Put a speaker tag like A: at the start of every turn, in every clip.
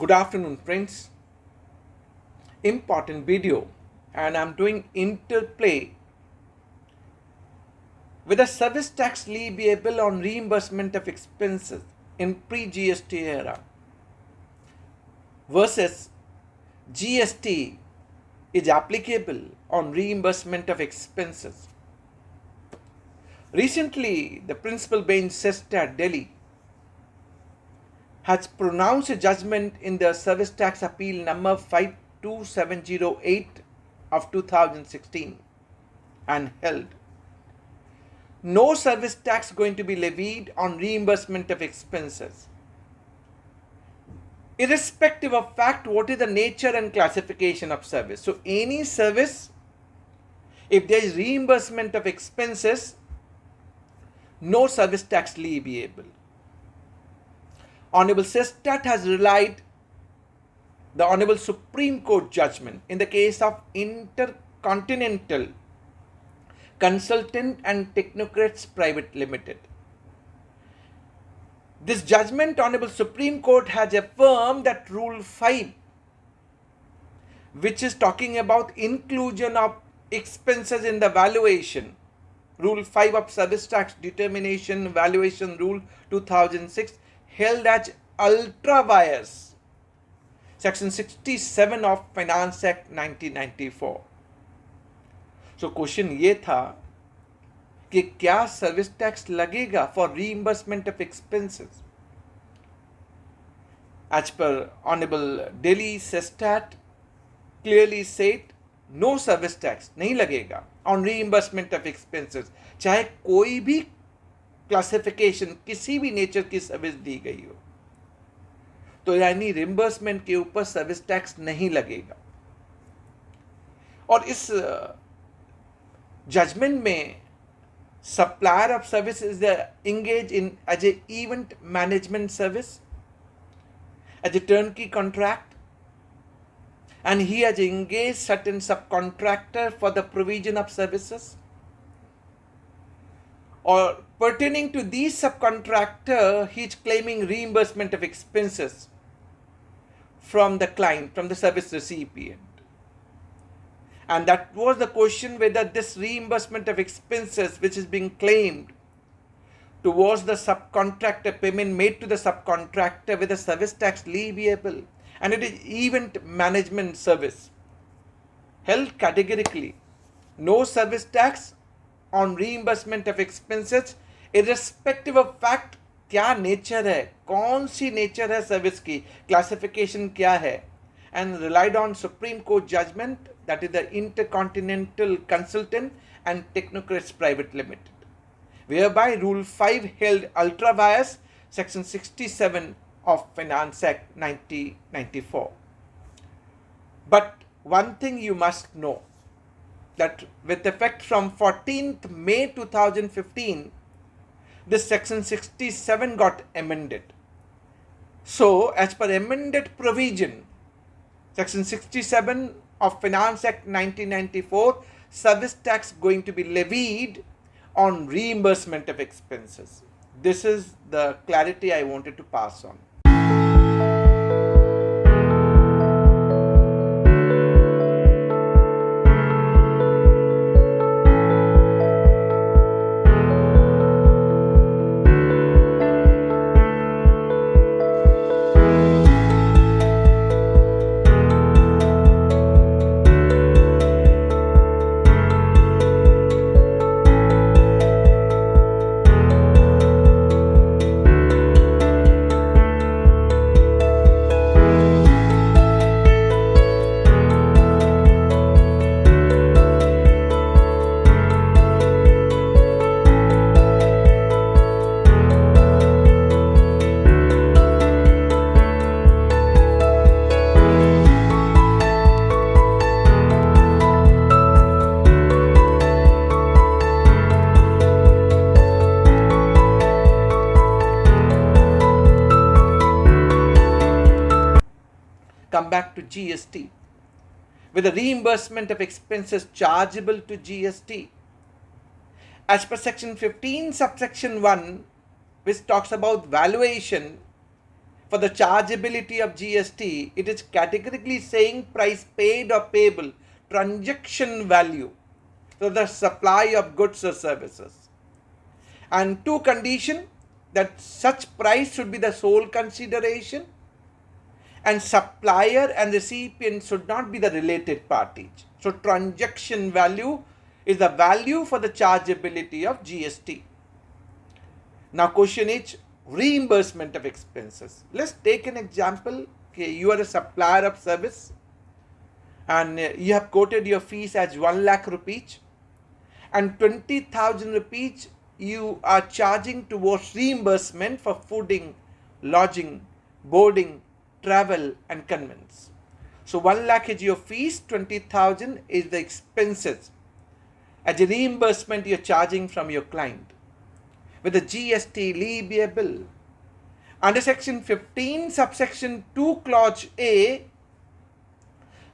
A: Good afternoon, friends. Important video, and I'm doing interplay with a service tax leviable on reimbursement of expenses in pre-GST era versus GST is applicable on reimbursement of expenses. Recently, the principal bench CESTAT Delhi has pronounced a judgment in the service tax appeal number 52708 of 2016 and held no service tax going to be levied on reimbursement of expenses, irrespective of fact what is the nature and classification of service. So any service, if there is reimbursement of expenses, no service tax leviable. Honorable CESTAT has relied the Honorable Supreme Court judgment in the case of Intercontinental Consultant and Technocrats Private Limited. This judgment, Honorable Supreme Court has affirmed that Rule 5, which is talking about inclusion of expenses in the valuation, Rule 5 of Service Tax Determination Valuation Rule 2006, held as ultra vires, Section 67 of Finance Act 1994. So question ये था कि क्या service tax लगेगा for reimbursement of expenses. As per honourable Delhi CESTAT clearly said no service tax नहीं लगेगा on reimbursement of expenses, चाहे कोई भी क्लासिफिकेशन किसी भी नेचर की सर्विस दी गई हो, तो यानी रिम्बर्समेंट के ऊपर सर्विस टैक्स नहीं लगेगा. और इस जजमेंट में supplier of service is engaged in as a event management service, as a turnkey contract, and he has engaged certain subcontractor for the provision of services, or pertaining to these subcontractor he is claiming reimbursement of expenses from the client, from the service recipient. And that was the question, whether this reimbursement of expenses which is being claimed towards the subcontractor, payment made to the subcontractor with a service tax leviable, and it is event management service, held categorically no service tax on reimbursement of expenses, irrespective of fact क्या nature है, कौन see nature है service की, classification क्या है, and relied on Supreme Court judgment, that is the Intercontinental Consultant and Technocrats Private Limited, whereby Rule 5 held ultra vires, Section 67 of Finance Act 1994. But one thing you must know, that with effect from 14th May 2015, this Section 67 got amended. So, as per amended provision, Section 67 of Finance Act 1994, service tax going to be levied on reimbursement of expenses. This is the clarity I wanted to pass on. Come back to GST. With the reimbursement of expenses chargeable to GST, as per Section 15 subsection 1, which talks about valuation, for the chargeability of GST, it is categorically saying price paid or payable, transaction value, so the supply of goods or services. And two condition, that such price should be the sole consideration, and supplier and recipient should not be the related parties. So transaction value is the value for the chargeability of GST. Now question is reimbursement of expenses. Let's take an example. Okay, you are a supplier of service and you have quoted your fees as 1 lakh rupees and 20,000 rupees you are charging towards reimbursement for fooding, lodging, boarding, travel and conveyance. So 1 lakh is your fees, 20,000 is the expenses as a reimbursement you're charging from your client with the GST leviable. Under section 15 subsection 2 clause A,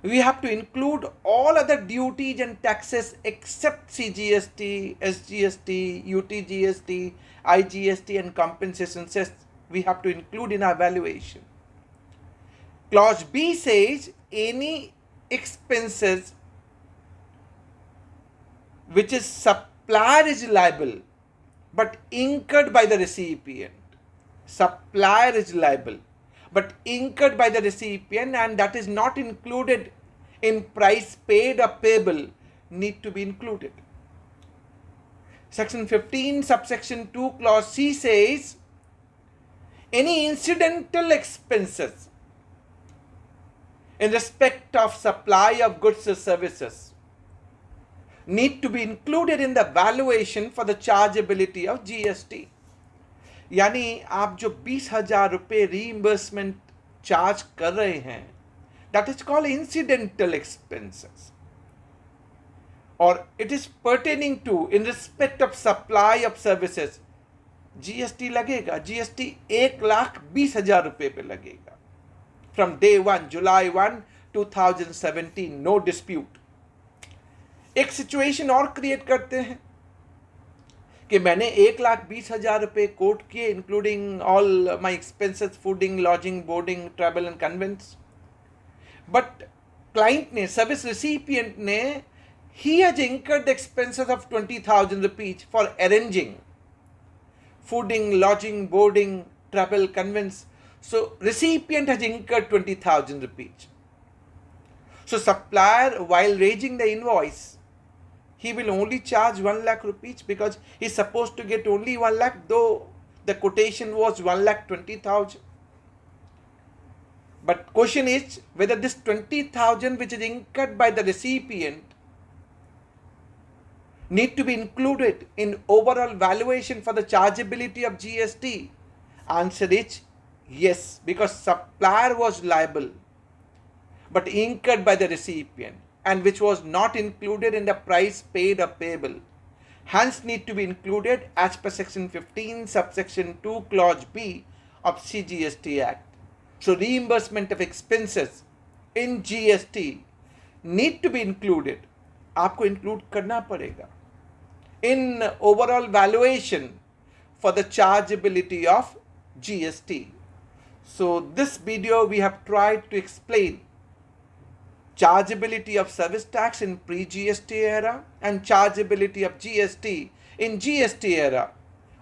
A: we have to include all other duties and taxes except CGST, SGST, UTGST, IGST and compensation cess we have to include in our valuation. Clause B says any expenses which is supplier is liable but incurred by the recipient. Supplier is liable but incurred by the recipient and that is not included in price paid or payable need to be included. Section 15 subsection 2 clause C says any incidental expenses in respect of supply of goods or services need to be included in the valuation for the chargeability of GST. यानी आप जो 20,000 रुपये reimbursement charge कर रहे हैं, that is called incidental expenses, or it is pertaining to in respect of supply of services. GST लगेगा, GST 1,20,000 रुपये पे लगेगा from day 1 July 1 2017, no dispute. एक सिचुएशन और क्रिएट करते हैं कि मैंने 1,20,000 रुपये कोट किए including all my expenses, fooding, lodging, boarding, travel and conveyance. But client ने, सर्विस रिसिपिएंट ने, he has incurred the expenses of 20,000 rupees for arranging fooding, lodging, boarding, travel, conveyance. So recipient has incurred 20,000 rupees. So supplier, while raising the invoice, he will only charge 1 lakh rupees because he is supposed to get only 1 lakh, though the quotation was 1,20,000. But question is whether this 20,000 which is incurred by the recipient need to be included in overall valuation for the chargeability of GST. Answer is yes, because supplier was liable but incurred by the recipient and which was not included in the price paid or payable, hence need to be included as per section 15 subsection 2 clause B of CGST Act. So reimbursement of expenses in GST need to be included, आपको include करना पड़ेगा in overall valuation for the chargeability of GST. So this video we have tried to explain chargeability of service tax in pre-GST era and chargeability of GST in GST era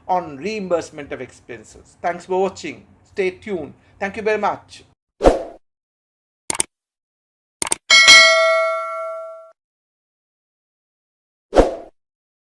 A: on reimbursement of expenses. Thanks for watching. Stay tuned. Thank you very much.